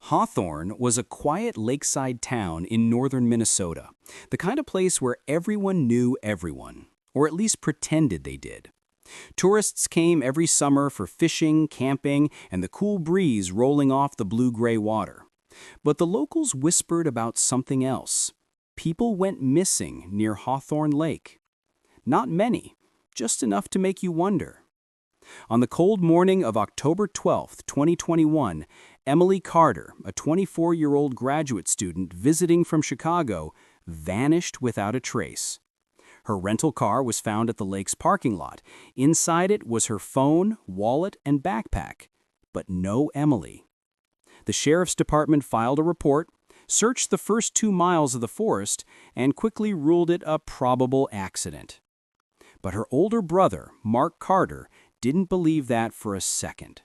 Hawthorne was a quiet lakeside town in northern Minnesota, the kind of place where everyone knew everyone, or at least pretended they did. Tourists came every summer for fishing, camping, and the cool breeze rolling off the blue-gray water. But the locals whispered about something else. People went missing near Hawthorne Lake. Not many, just enough to make you wonder. On the cold morning of October 12, 2021, Emily Carter, a 24-year-old graduate student visiting from Chicago, vanished without a trace. Her rental car was found at the lake's parking lot. Inside it was her phone, wallet, and backpack, but no Emily. The sheriff's department filed a report, searched the first 2 miles of the forest, and quickly ruled it a probable accident. But her older brother, Mark Carter, didn't believe that for a second.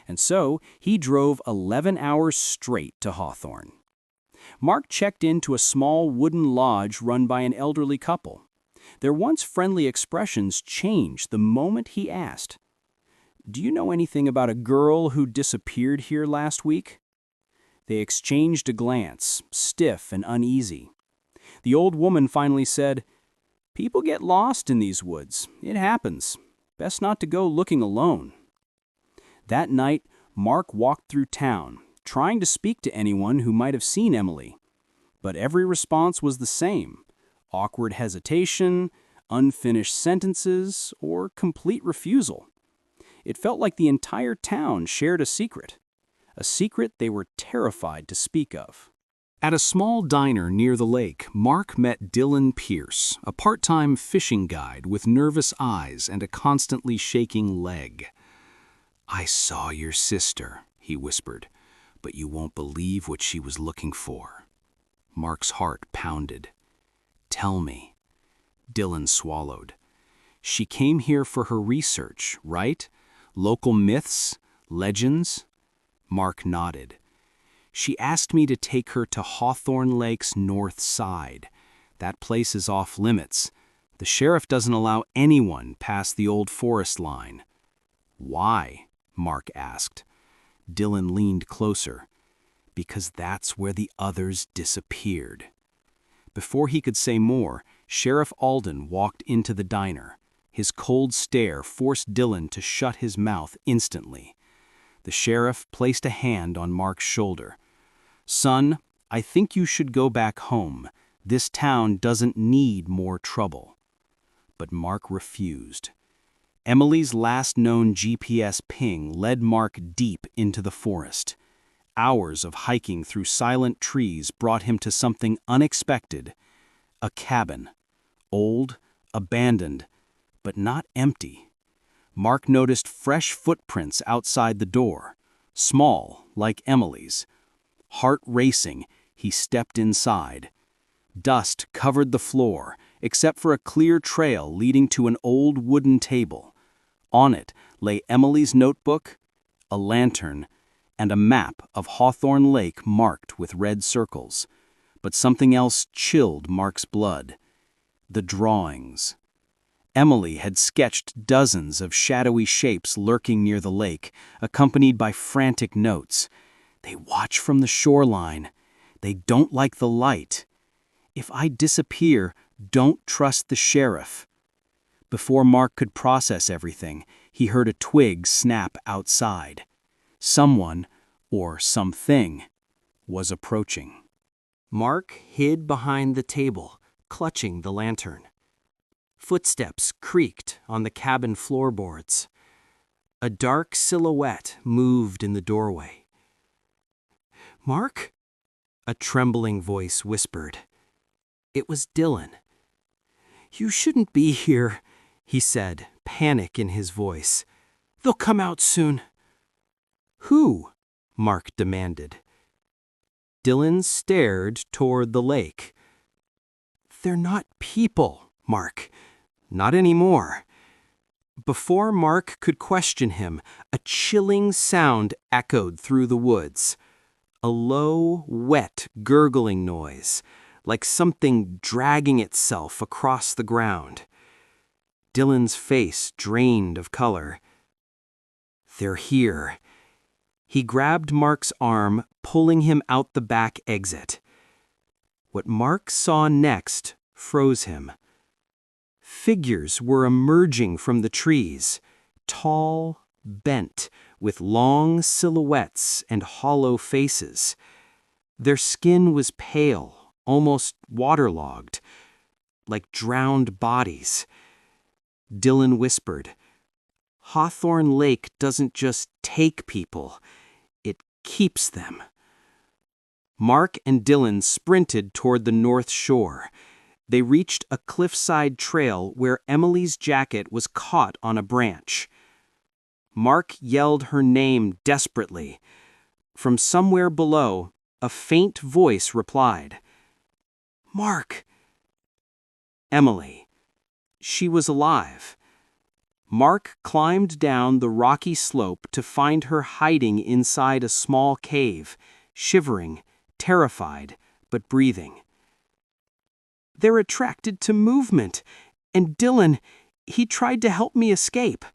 And so he drove 11 hours straight to Hawthorne. Mark checked into a small wooden lodge run by an elderly couple. Their once friendly expressions changed the moment he asked, "Do you know anything about a girl who disappeared here last week?" They exchanged a glance, stiff and uneasy. The old woman finally said, "People get lost in these woods. It happens. Best not to go looking alone." That night, Mark walked through town, trying to speak to anyone who might have seen Emily. But every response was the same: awkward hesitation, unfinished sentences, or complete refusal. It felt like the entire town shared a secret they were terrified to speak of. At a small diner near the lake, Mark met Dylan Pierce, a part-time fishing guide with nervous eyes and a constantly shaking leg. "I saw your sister," he whispered, "but you won't believe what she was looking for." Mark's heart pounded. "Tell me." Dylan swallowed. "She came here for her research, right? Local myths, legends?" Mark nodded. "She asked me to take her to Hawthorne Lake's north side. That place is off limits. The sheriff doesn't allow anyone past the old forest line." "Why?" Mark asked. Dylan leaned closer. "Because that's where the others disappeared." Before he could say more, Sheriff Alden walked into the diner. His cold stare forced Dylan to shut his mouth instantly. The sheriff placed a hand on Mark's shoulder. "Son, I think you should go back home. This town doesn't need more trouble." But Mark refused. Emily's last known GPS ping led Mark deep into the forest. Hours of hiking through silent trees brought him to something unexpected: a cabin. Old, abandoned, but not empty. Mark noticed fresh footprints outside the door, small, like Emily's. Heart racing, he stepped inside. Dust covered the floor, except for a clear trail leading to an old wooden table. On it lay Emily's notebook, a lantern, and a map of Hawthorne Lake marked with red circles. But something else chilled Mark's blood: the drawings. Emily had sketched dozens of shadowy shapes lurking near the lake, accompanied by frantic notes. "They watch from the shoreline. They don't like the light. If I disappear, don't trust the sheriff." Before Mark could process everything, he heard a twig snap outside. Someone, or something, was approaching. Mark hid behind the table, clutching the lantern. Footsteps creaked on the cabin floorboards. A dark silhouette moved in the doorway. "Mark?" a trembling voice whispered. It was Dylan. "You shouldn't be here," he said, panic in his voice. "They'll come out soon." "Who?" Mark demanded. Dylan stared toward the lake. "They're not people, Mark. Not anymore." Before Mark could question him, a chilling sound echoed through the woods. A low, wet, gurgling noise, like something dragging itself across the ground. Dylan's face drained of color. "They're here. He grabbed Mark's arm, pulling him out the back exit. What Mark saw next froze him. Figures were emerging from the trees, tall, bent, with long silhouettes and hollow faces. Their skin was pale, almost waterlogged, like drowned bodies. Dylan whispered, "Hawthorne Lake doesn't just take people, it keeps them." Mark and Dylan sprinted toward the north shore. They reached a cliffside trail where Emily's jacket was caught on a branch. Mark yelled her name desperately. From somewhere below, a faint voice replied, "Mark!" Emily. She was alive. Mark climbed down the rocky slope to find her hiding inside a small cave, shivering, terrified, but breathing. "They're attracted to movement, and Dylan, he tried to help me escape."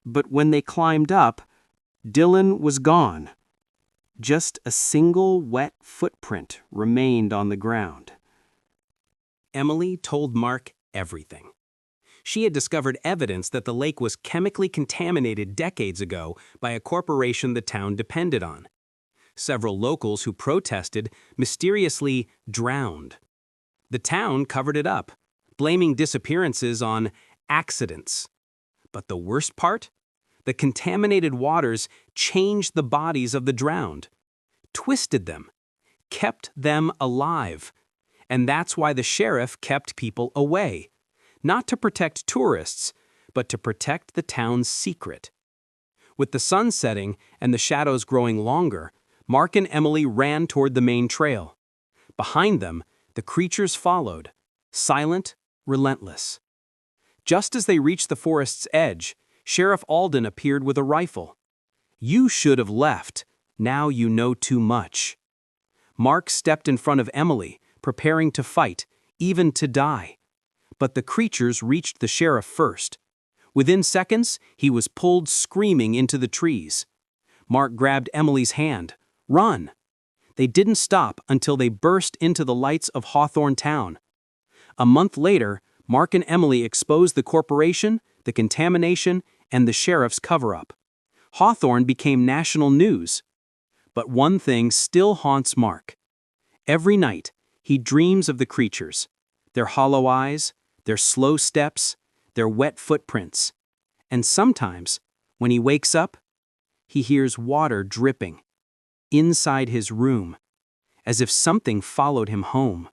But when they climbed up, Dylan was gone. Just a single wet footprint remained on the ground. Emily told Mark everything. She had discovered evidence that the lake was chemically contaminated decades ago by a corporation the town depended on. Several locals who protested mysteriously drowned. The town covered it up, blaming disappearances on accidents. But the worst part? The contaminated waters changed the bodies of the drowned, twisted them, kept them alive. And that's why the sheriff kept people away, not to protect tourists, but to protect the town's secret. With the sun setting and the shadows growing longer, Mark and Emily ran toward the main trail. Behind them, the creatures followed, silent, relentless. Just as they reached the forest's edge, Sheriff Alden appeared with a rifle. "You should have left. Now you know too much." Mark stepped in front of Emily, preparing to fight, even to die. But the creatures reached the sheriff first. Within seconds, he was pulled screaming into the trees. Mark grabbed Emily's hand. "Run!" They didn't stop until they burst into the lights of Hawthorne Town. A month later, Mark and Emily exposed the corporation, the contamination, and the sheriff's cover-up. Hawthorne became national news. But one thing still haunts Mark. Every night, he dreams of the creatures, their hollow eyes, their slow steps, their wet footprints. And sometimes, when he wakes up, he hears water dripping inside his room, as if something followed him home.